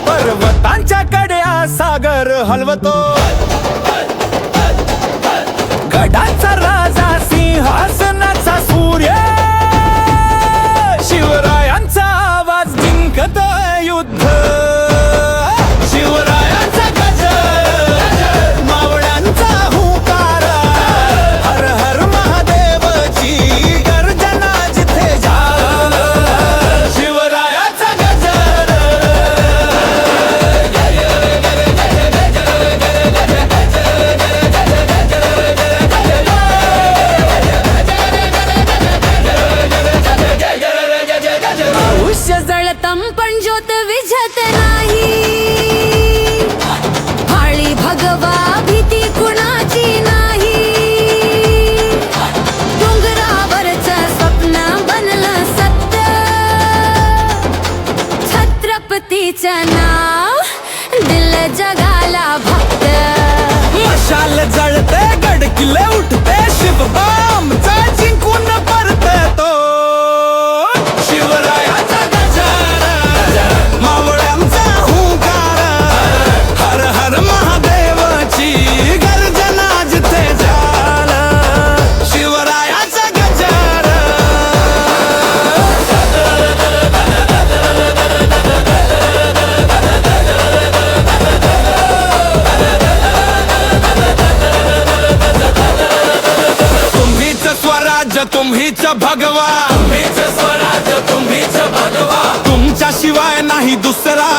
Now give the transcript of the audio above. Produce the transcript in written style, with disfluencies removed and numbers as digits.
पर्वतांच्या कड्या सागर हलवतो, गडाचा राजा सिंहासनाचा सूर्य, शिवरायांचा आवाज जिंकतोय युद्ध, शिवरायांचा गजर, मावळ्यांचा हुंकार, हर हर महादेवची गर्जना जिथे जाल, शिवरायाचा गजर. आयुष्य जळतम पण ज्योत विझत नाही, हाळी भगवा भीती कुणाची नाही, डोंगरावरचं स्वप्न बनलं सत्य, छत्रपतीचं नाव दिल जगाला भक्त. मशाल जळते, गड किल्ले उठते, शिवबामचा जिंकून परततो, शिवरायाचा गजर, मावळ्यांचा हुंकार, हर हर महादेवची गर्जना जिथे जाल, शिवरायाचा गजर. तुम्हीच स्वराज्य, तुम्हीच भगवा, तुम्हीच स्वराज्य, तुम्हीच भगवा, तुमच्या शिवाय नाही दुसरा